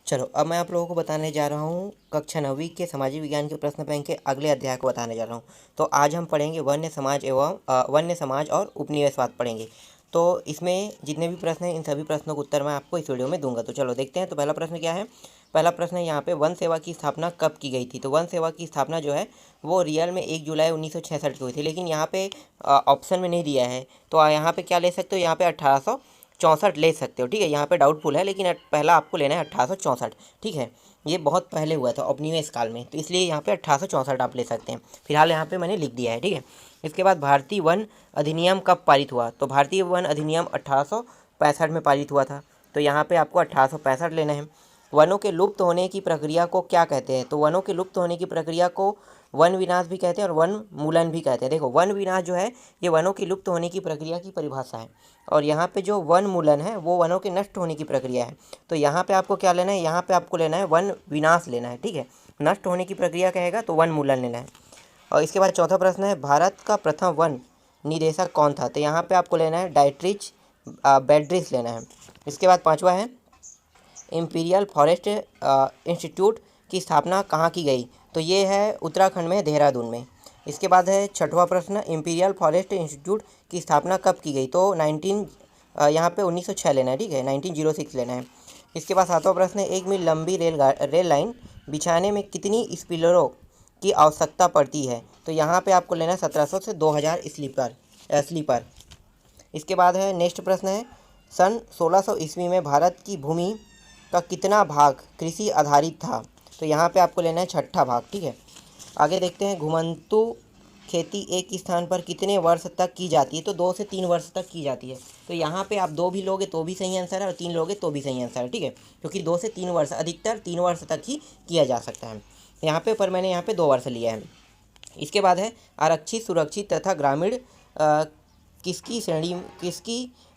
चलो अब मैं आप लोगों को बताने जा रहा हूँ कक्षा 9वीं के सामाजिक विज्ञान के प्रश्न बैंक के अगले अध्याय को बताने जा रहा हूँ। तो आज हम पढ़ेंगे वन्य समाज एवं वन्य समाज और उपनिवेशवाद पढ़ेंगे। तो इसमें जितने भी प्रश्न हैं इन सभी प्रश्नों का उत्तर मैं आपको इस वीडियो में दूंगा। तो चलो देखते हैं। तो पहला प्रश्न क्या है? पहला प्रश्न है यहाँ पे वन सेवा की स्थापना कब की गई थी? तो वन सेवा की स्थापना जो है वो रियल में 1 जुलाई 1966 को हुई थी, लेकिन यहाँ पे ऑप्शन में नहीं दिया है। तो यहाँ पे क्या ले सकते हो? यहाँ पे 1864 ले सकते हो। ठीक है, यहाँ पे डाउटफुल है, लेकिन पहला आपको लेना है 1864। ठीक है, ये बहुत पहले हुआ था उपनिवेश काल में, तो इसलिए यहाँ पे 1864 आप ले सकते हैं। फिलहाल यहाँ पे मैंने लिख दिया है। ठीक है, इसके बाद भारतीय वन अधिनियम कब पारित हुआ? तो भारतीय वन अधिनियम 1865 में पारित हुआ था, तो यहाँ पे आपको 1865 लेना है। वनों के लुप्त होने की प्रक्रिया को क्या कहते हैं? तो वनों के लुप्त होने की प्रक्रिया को वन विनाश भी कहते हैं और वन मूलन भी कहते हैं। देखो, वन विनाश जो है ये वनों की लुप्त होने की प्रक्रिया की परिभाषा है, और यहाँ पे जो वन मूलन है वो वनों के नष्ट होने की प्रक्रिया है। तो यहाँ पे आपको क्या लेना है? यहाँ पे आपको लेना है वन विनाश लेना है। ठीक है, नष्ट होने की प्रक्रिया कहेगा तो वन मूलन लेना है। और इसके बाद चौथा प्रश्न है भारत का प्रथम वन निदेशक कौन था? तो यहाँ पे आपको लेना है डाइट्रिच बैड्रिस लेना है। इसके बाद पाँचवा है इम्पीरियल फॉरेस्ट इंस्टीट्यूट की स्थापना कहाँ की गई? तो ये है उत्तराखंड में, देहरादून में। इसके बाद है छठवां प्रश्न इम्पीरियल फॉरेस्ट इंस्टीट्यूट की स्थापना कब की गई? तो यहाँ पे 1906 लेना है। ठीक है, 1906 लेना है। इसके बाद सातवां प्रश्न है 1 मील लंबी रेल लाइन बिछाने में कितनी स्पिलरों की आवश्यकता पड़ती है? तो यहाँ पे आपको लेना है 1700 से 2000 स्लीपर। इसके बाद है नेक्स्ट प्रश्न है सन 1600 ईस्वी में भारत की भूमि का कितना भाग कृषि आधारित था? तो यहाँ पे आपको लेना है 6ठा भाग। ठीक है, आगे देखते हैं घुमंतु खेती एक स्थान पर कितने वर्ष तक की जाती है? तो 2 से 3 वर्ष तक की जाती है। तो यहाँ पे आप 2 भी लोगे तो भी सही आंसर है और 3 लोगे तो भी सही आंसर है। ठीक है, क्योंकि 2 से 3 वर्ष, अधिकतर 3 वर्ष तक ही किया जा सकता है यहाँ पे, पर मैंने यहाँ पे 2 वर्ष लिया है। इसके बाद है आरक्षित, सुरक्षित तथा ग्रामीण किसकी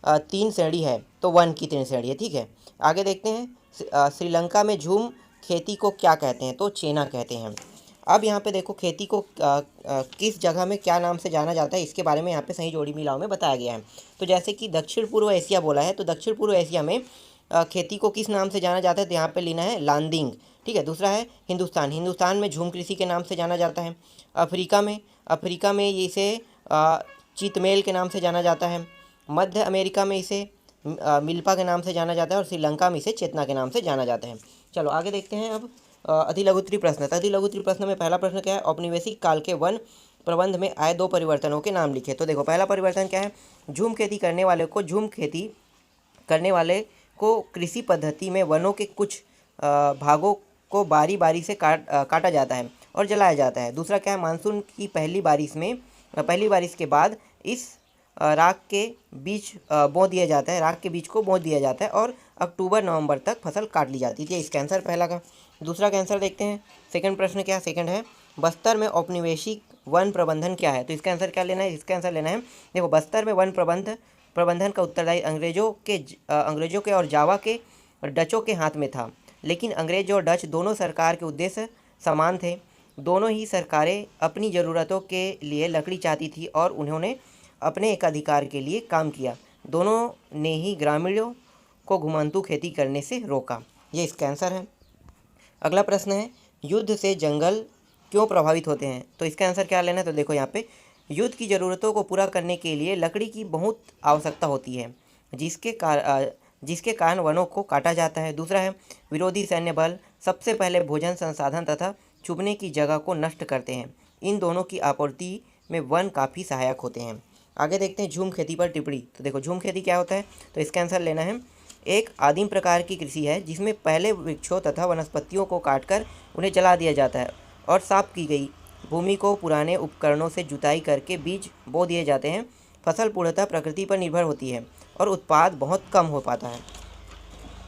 3 श्रेणी है? तो वन की 3 श्रेणी है। ठीक है, आगे देखते हैं श्रीलंका में झूम खेती को क्या कहते हैं? तो चेना कहते हैं। अब यहाँ पे देखो खेती को किस जगह में क्या नाम से जाना जाता है, इसके बारे में यहाँ पे सही जोड़ी मिलाओ में बताया गया है। तो जैसे कि दक्षिण पूर्व एशिया बोला है, तो दक्षिण पूर्व एशिया में खेती को किस नाम से जाना जाता है? तो यहाँ पे लेना है लांदिंग। ठीक है, दूसरा है हिंदुस्तान में झूम कृषि के नाम से जाना जाता है। अफ्रीका में इसे चितमेल के नाम से जाना जाता है। मध्य अमेरिका में इसे मिल्पा के नाम से जाना जाता है, और श्रीलंका में इसे चेतना के नाम से जाना जाता है। चलो आगे देखते हैं अब अधिलघुत्री प्रश्न। अधिलघुत्री प्रश्न में पहला प्रश्न क्या है? औपनिवेशिक काल के वन प्रबंध में आए 2 परिवर्तनों के नाम लिखे। तो देखो, पहला परिवर्तन क्या है? झूम खेती करने वाले को कृषि पद्धति में वनों के कुछ भागों को बारी बारी से काटा जाता है और जलाया जाता है। दूसरा क्या है? मानसून की पहली बारिश के बाद इस राख के बीज बो दिया जाता है, राख के बीज को बो दिया जाता है और अक्टूबर नवंबर तक फसल काट ली जाती है। इसका आंसर पहला का। दूसरा का आंसर देखते हैं। सेकंड प्रश्न क्या है? सेकंड है बस्तर में औपनिवेशिक वन प्रबंधन क्या है? तो इसका आंसर क्या लेना है? इसका आंसर लेना है, देखो, बस्तर में वन प्रबंधन का उत्तरदायी अंग्रेजों के और जावा के डचों के हाथ में था, लेकिन अंग्रेज और डच दोनों सरकार के उद्देश्य समान थे। दोनों ही सरकारें अपनी ज़रूरतों के लिए लकड़ी चाहती थी और उन्होंने अपने एकाधिकार के लिए काम किया। दोनों ने ही ग्रामीणों को घुमंतू खेती करने से रोका। ये इसका आंसर है। अगला प्रश्न है युद्ध से जंगल क्यों प्रभावित होते हैं? तो इसका आंसर क्या लेना है? तो देखो, यहाँ पे युद्ध की ज़रूरतों को पूरा करने के लिए लकड़ी की बहुत आवश्यकता होती है, जिसके कारण वनों को काटा जाता है। दूसरा है विरोधी सैन्य बल सबसे पहले भोजन संसाधन तथा छुपने की जगह को नष्ट करते हैं। इन दोनों की आपूर्ति में वन काफ़ी सहायक होते हैं। आगे देखते हैं झूम खेती पर टिप्पणी। तो देखो, झूम खेती क्या होता है? तो इसका आंसर लेना है एक आदिम प्रकार की कृषि है जिसमें पहले वृक्षों तथा वनस्पतियों को काटकर उन्हें जला दिया जाता है और साफ की गई भूमि को पुराने उपकरणों से जुताई करके बीज बो दिए जाते हैं। फसल पूर्णतः प्रकृति पर निर्भर होती है और उत्पाद बहुत कम हो पाता है।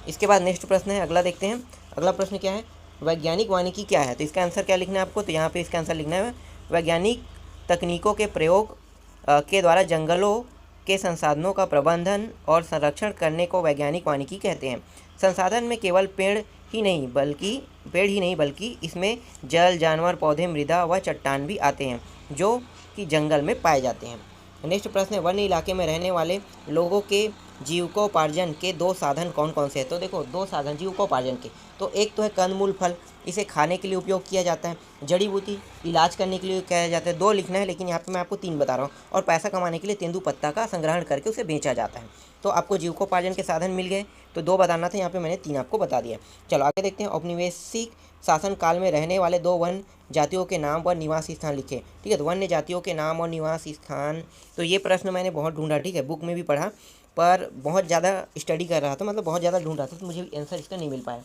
इसके बाद नेक्स्ट प्रश्न है, अगला देखते हैं। अगला प्रश्न क्या है? वैज्ञानिक वानिकी क्या है? तो इसका आंसर क्या लिखना है आपको? तो यहाँ पे इसका आंसर लिखना है वैज्ञानिक तकनीकों के प्रयोग के द्वारा जंगलों के संसाधनों का प्रबंधन और संरक्षण करने को वैज्ञानिक वानिकी कहते हैं। संसाधन में केवल पेड़ ही नहीं बल्कि इसमें जल, जानवर, पौधे, मृदा व चट्टान भी आते हैं जो कि जंगल में पाए जाते हैं। नेक्स्ट प्रश्न है वन्य इलाके में रहने वाले लोगों के जीविकोपार्जन के दो साधन कौन कौन से हैं? तो देखो, दो साधन जीविकोपार्जन के, तो एक तो है कंदमूल फल, इसे खाने के लिए उपयोग किया जाता है। जड़ी बूटी, इलाज करने के लिए किया जाता है। दो लिखना है, लेकिन यहाँ पे मैं आपको 3 बता रहा हूँ। और पैसा कमाने के लिए तेंदुपत्ता का संग्रहण करके उसे बेचा जाता है। तो आपको जीविकोपार्जन के साधन मिल गए, तो 2 बताना था, यहाँ पे मैंने 3 आपको बता दिया। चलो आगे देखते हैं। औपनिवेशिक शासन काल में रहने वाले 2 वन जातियों के नाम और निवास स्थान लिखे। ठीक है, तो वन्य जातियों के नाम और निवास स्थान, तो ये प्रश्न मैंने बहुत ढूंढा, ठीक है, बुक में भी पढ़ा, पर बहुत ज़्यादा स्टडी कर रहा था, मतलब बहुत ज़्यादा ढूंढ रहा था, तो मुझे आंसर इसका नहीं मिल पाया।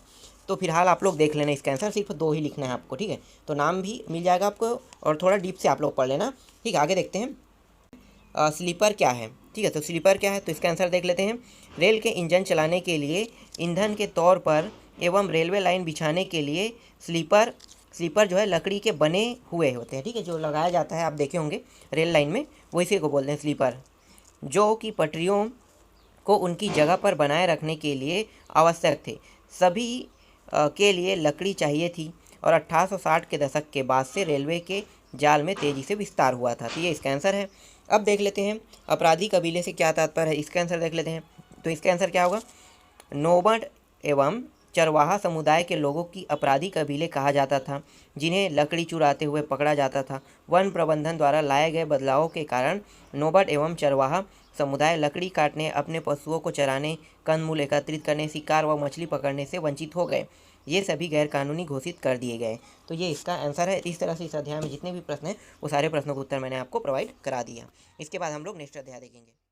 तो फिलहाल आप लोग देख लेना, इसका आंसर सिर्फ 2 ही लिखना है आपको, ठीक है। तो नाम भी मिल जाएगा आपको, और थोड़ा डीप से आप लोग पढ़ लेना, ठीक है। आगे देखते हैं, स्लीपर क्या है? ठीक है, तो स्लीपर क्या है, तो इसका आंसर देख लेते हैं। रेल के इंजन चलाने के लिए ईंधन के तौर पर एवं रेलवे लाइन बिछाने के लिए स्लीपर जो है लकड़ी के बने हुए होते हैं, ठीक है, जो लगाया जाता है, आप देखे होंगे रेल लाइन में, वो इसी को बोलते हैं स्लीपर, जो कि पटरियों को उनकी जगह पर बनाए रखने के लिए आवश्यक थे। सभी के लिए लकड़ी चाहिए थी, और 1860 के दशक के बाद से रेलवे के जाल में तेज़ी से विस्तार हुआ था। तो ये इसका आंसर है। अब देख लेते हैं अपराधी कबीले से क्या तात्पर्य है, इसका आंसर देख लेते हैं। तो इसका आंसर क्या होगा? नोबड एवं चरवाहा समुदाय के लोगों की अपराधी कबीले कहा जाता था, जिन्हें लकड़ी चुराते हुए पकड़ा जाता था। वन प्रबंधन द्वारा लाए गए बदलावों के कारण नोबड एवं चरवाहा समुदाय लकड़ी काटने, अपने पशुओं को चराने, कंदमूल एकत्रित करने, शिकार व मछली पकड़ने से वंचित हो गए। ये सभी गैरकानूनी घोषित कर दिए गए। तो ये इसका आंसर है। इस तरह से इस अध्याय में जितने भी प्रश्न हैं, वो सारे प्रश्नों का उत्तर मैंने आपको प्रोवाइड करा दिया। इसके बाद हम लोग नेक्स्ट अध्याय देखेंगे।